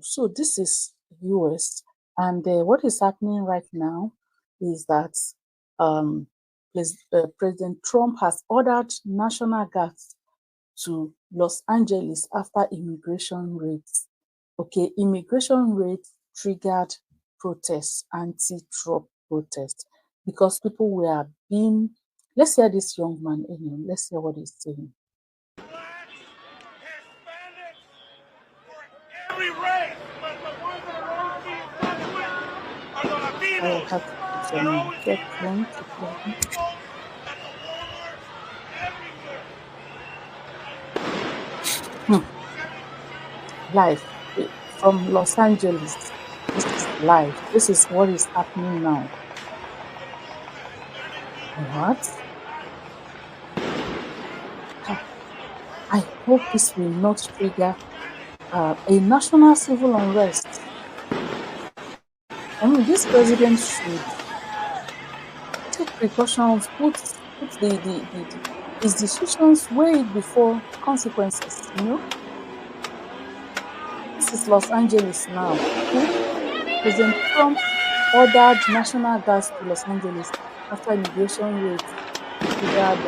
So this is US, and what is happening right now is that um, President Trump has ordered National Guards to Los Angeles after immigration raids. Okay, immigration raids triggered protests, anti-Trump protests, because people were being. Let's hear this young man. Let's hear what he's saying. Every race, but the ones that are always being fucked with are the I Latinos. have to put They're some always being headphones to play. people at the Walmart, everywhere. Live from Los Angeles. This is live. This is what is happening now. What? I hope this will not trigger a national civil unrest. I mean, this president should take precautions, put his decisions, weigh it before consequences, This is Los Angeles now. Okay? President Trump ordered National Guards to Los Angeles after immigration raids triggered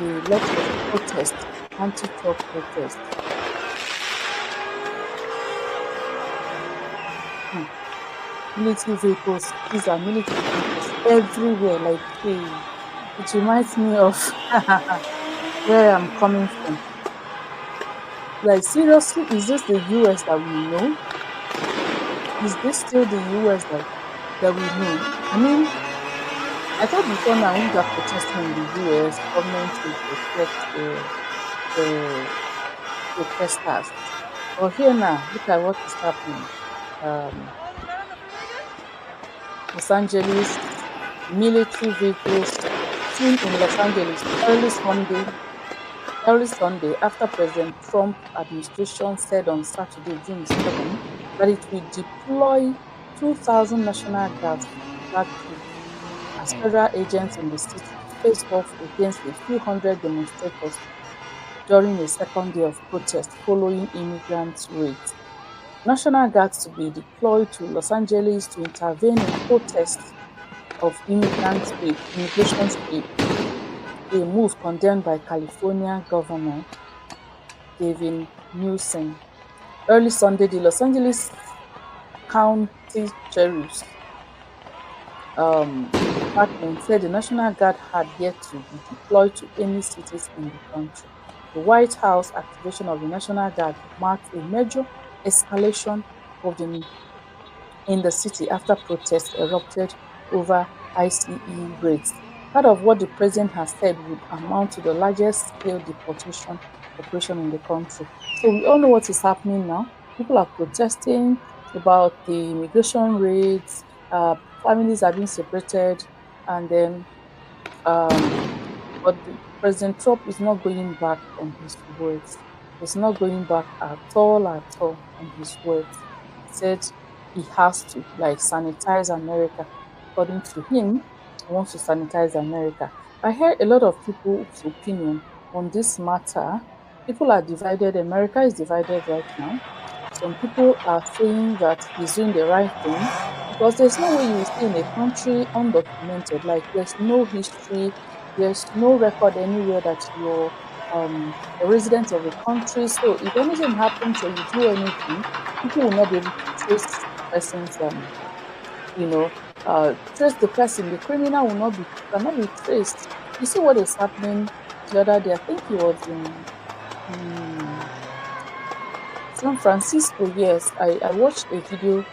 a lot of protests, anti-Trump protests. Military vehicles, these are military vehicles everywhere. Like, it reminds me of where I'm coming from. Like, seriously, is this the US that we know? Is this still the US that we know? I mean, I thought before now, when they're protesting in the US, government will protect the protesters. But here now, look at what is happening. Los Angeles, military vehicles seen in Los Angeles early Sunday after President Trump administration said on Saturday, June 7, that it will deploy 2,000 National Guards as federal agents in the city face off against a few hundred demonstrators during a second day of protest following immigrant raids. National Guards to be deployed to Los Angeles to intervene in protests of immigration raid, a move condemned by California Governor Gavin Newsom. Early Sunday, the Los Angeles County Sheriff's Department said the National Guard had yet to be deployed to any cities in the country. The White House activation of the National Guard marked a major escalation in the city after protests erupted over ICE raids. Part of what the president has said would amount to the largest scale deportation operation in the country. So we all know what is happening now. People are protesting about the immigration raids, families are being separated, and then but President Trump is not going back on his words. He's not going back at all on his words. He said he has to sanitize America. According to him, he wants to sanitize America. I heard a lot of people's opinion on this matter. People are divided. America is divided right now. Some people are saying that he's doing the right thing because there's no way you will stay in a country undocumented. Like, there's no history, there's no record anywhere that you're a resident of a country. So if anything happens or you do anything, people will not be able to trace the person's trace the person. The criminal cannot be traced. You see what is happening the other day? I think it was in San Francisco. Yes, I watched a video,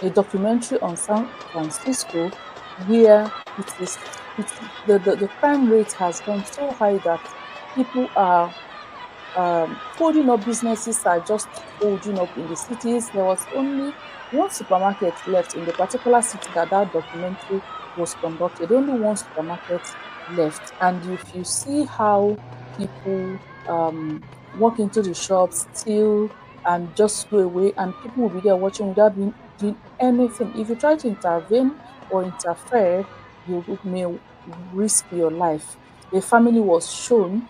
a documentary on San Francisco, where the crime rate has gone so high that people are folding up, businesses are just folding up in the cities. There was only one supermarket left in the particular city that documentary was conducted. Only one supermarket left. And if you see how people walk into the shops, steal, and just go away, and people will be there watching without doing anything. If you try to intervene or interfere, you may risk your life. A family was shown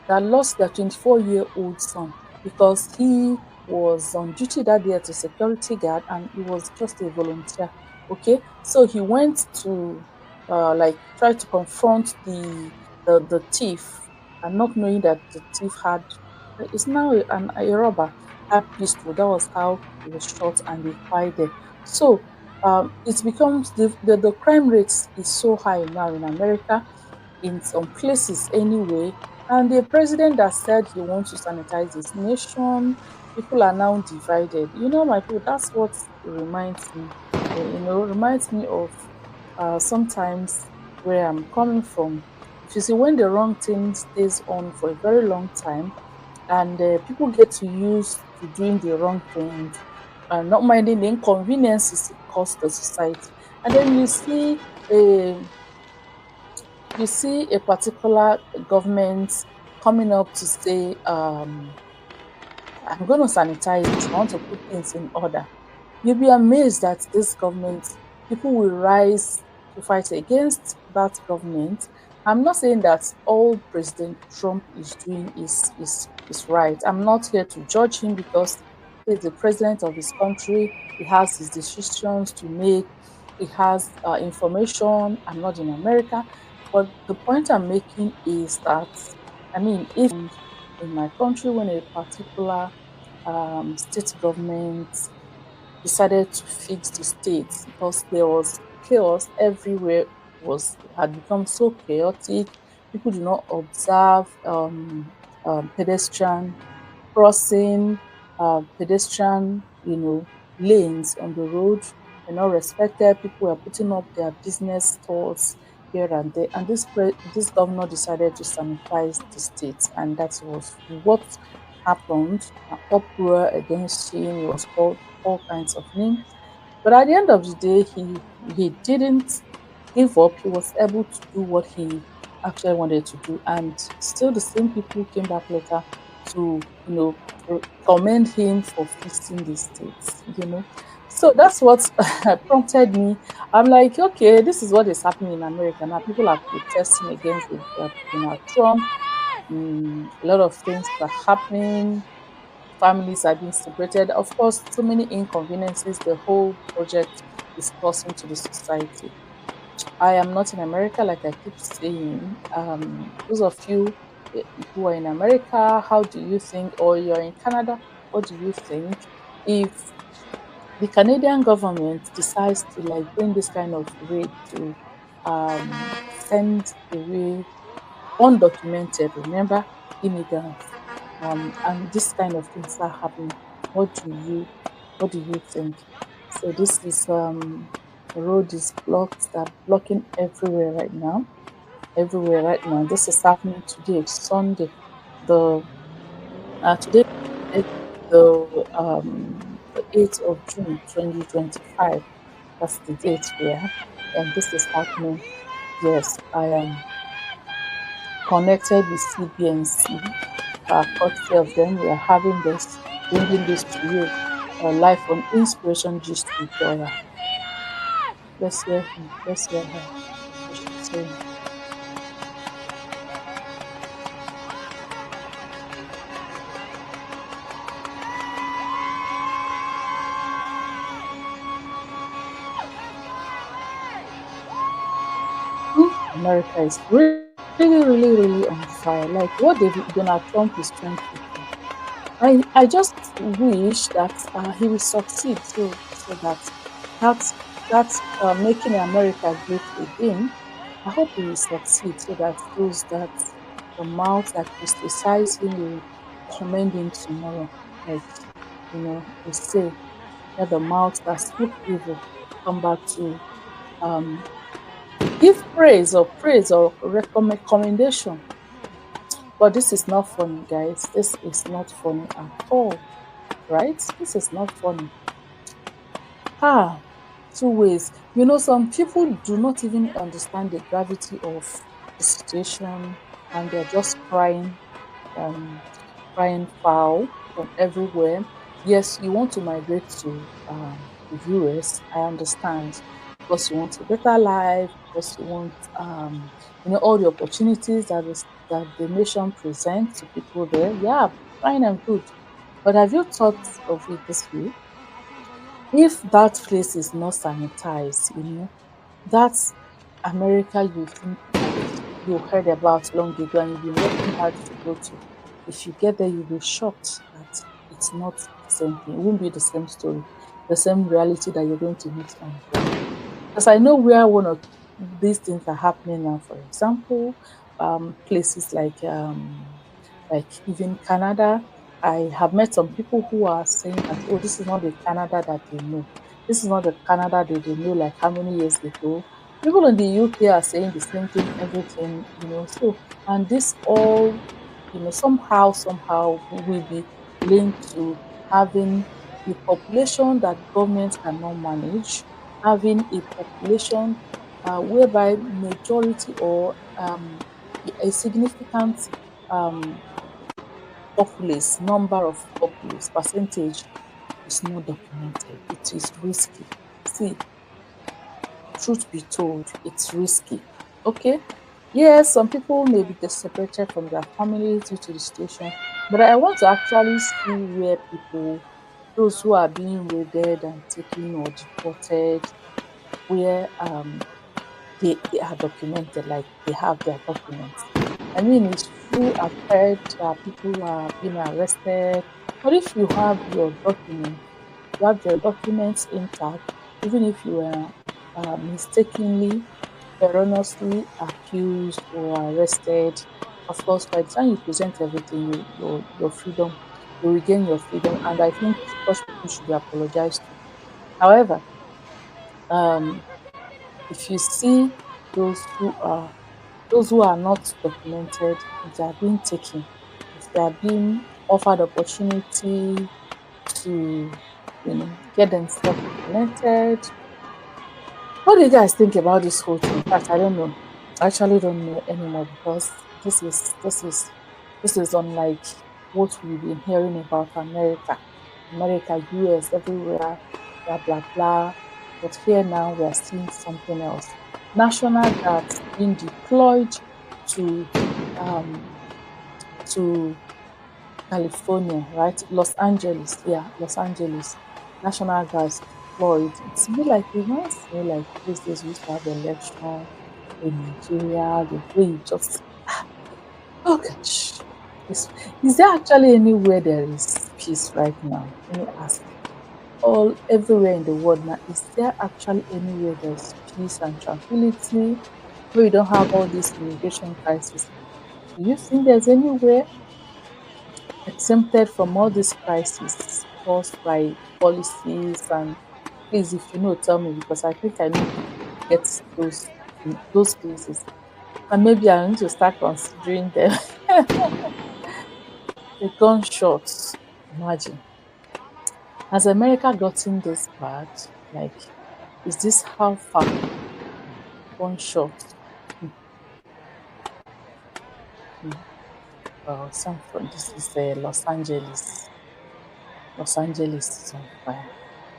that lost their 24-year-old son because he was on duty that day as a security guard and he was just a volunteer. Okay, so he went to like try to confront the thief, and not knowing that the thief had is now a robber, had pistol. That was how he was shot and they fired there. So it becomes the crime rate is so high now in America, in some places anyway. And the president that said he wants to sanitize his nation, people are now divided. You know, my people, that's what reminds me. Reminds me of sometimes where I'm coming from. If you see, when the wrong thing stays on for a very long time, and people get to use to doing the wrong things and not minding the inconveniences it costs the society, and then a a particular government coming up to say, I'm going to sanitize this, I want to put things in order. You'll be amazed that this government, people will rise to fight against that government. I'm not saying that all President Trump is doing is right. I'm not here to judge him because he's the president of his country. He has his decisions to make. He has information. I'm not in America. But the point I'm making is that, I mean, if in my country, when a particular state government decided to fix the state because there was chaos everywhere, was had become so chaotic. People do not observe pedestrian crossing, pedestrian, lanes on the road were not respected. People were putting up their business stores here and there, and this governor decided to sanitize the state, and that was what happened. An uproar against him. He was called all kinds of names, but at the end of the day, he didn't give up. He was able to do what he actually wanted to do, and still the same people came back later to commend him for fixing the states. So that's what prompted me. I'm like, okay, this is what is happening in America now. People are protesting against Donald Trump. A lot of things are happening. Families are being separated. Of course, so many inconveniences the whole project is causing to the society. I am not in America, like I keep saying. Those of you who are in America, how do you think, or you're in Canada, what do you think if the Canadian government decides to like bring this kind of raid to send away undocumented, remember, immigrants, and this kind of things are happening? What do you what do you think? So this is the road is blocked, that blocking everywhere right now. This is happening today, Sunday. The today is the 8th of June 2025. That's the date here. And this is happening. Yes, I am connected with CBNC. Courtesy of them, we are having this, bringing this to you live on Inspiration Gist with Dora. Let's hear him. Let's hear her. What she's saying. America is really on fire. Like what Donald Trump is trying to do. I just wish that he will succeed, so that's making America great again. I hope he will succeed so that those that the mouth that criticize him will commend him tomorrow. Like they say, let the mouth that speak evil come back to um give praise or commendation. But this is not funny, guys. This is not funny at all, right? This is not funny. Ah, two ways. Some people do not even understand the gravity of the situation, and they're just um, crying foul from everywhere. Yes, you want to migrate to the US. I understand. because you want a better life, because you want all the opportunities that the nation presents to people there. Yeah, fine and good. But have you thought of it this way? If that place is not sanitized, that America you think like you heard about long ago and you've been working hard to go to, if you get there, you'll be shocked that it's not the same thing. It won't be the same story, the same reality that you're going to meet on ground. Because I know where one of these things are happening now. For example, places like even Canada. I have met some people who are saying that, oh, this is not the Canada that they know. This is not the Canada that they know like how many years ago. People in the UK are saying the same thing, everything. So, and this all, somehow will be linked to having a population that governments cannot manage, having a population whereby majority or a significant um, number of populace, percentage is not documented. It is risky. See, truth be told, it's risky. Okay? Yes, some people may be separated from their families due to the situation, but I want to actually see where people, those who are being raided and taken or deported, where they are documented, like they have their documents. I mean, it's true, I've heard that people are being arrested, but if you have your documents intact, even if you were mistakenly, erroneously accused or arrested, of course, by the time you present everything, your freedom, you regain your freedom, and I think such people should be apologized to. However, um, if you see those who are those who are not documented, if they are being taken, if they are being offered opportunity to, get themselves documented. What do you guys think about this whole thing? In fact, I don't know. I actually don't know anymore because this is unlike what we've been hearing about America, US, everywhere, blah blah blah. But here now we are seeing something else. National guards being deployed to um to California, right? Los Angeles, yeah, Los Angeles. National Guards deployed. It reminds me like those days we used to have election in Nigeria, the way you just, oh gosh. Is there actually anywhere there is peace right now? Let me ask. All everywhere in the world now, is there actually anywhere there's peace and tranquility where you don't have all this immigration crisis? Do you think there's anywhere exempted from all these crises caused by policies? And please, if you know, tell me because I think I need to get those places, and maybe I need to start considering them. The gunshots. Imagine, has America gotten this bad? Like, is this how far gunshots? Hmm, hmm. Well, this is Los Angeles. Los Angeles is on fire.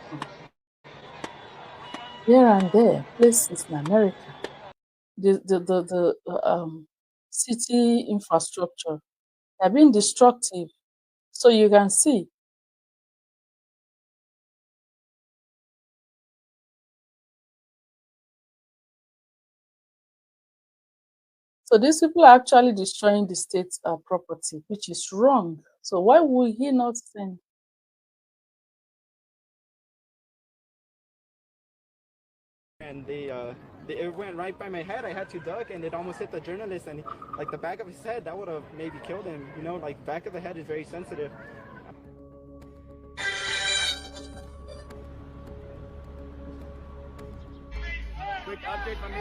Hmm. Here and there, places in America. The city infrastructure are being destructive. So you can see. So these people are actually destroying the state's property, which is wrong. So why would he not send? And they it went right by my head. I had to duck, and it almost hit the journalist. And like the back of his head, that would have maybe killed him. You know, like back of the head is very sensitive. Quick update from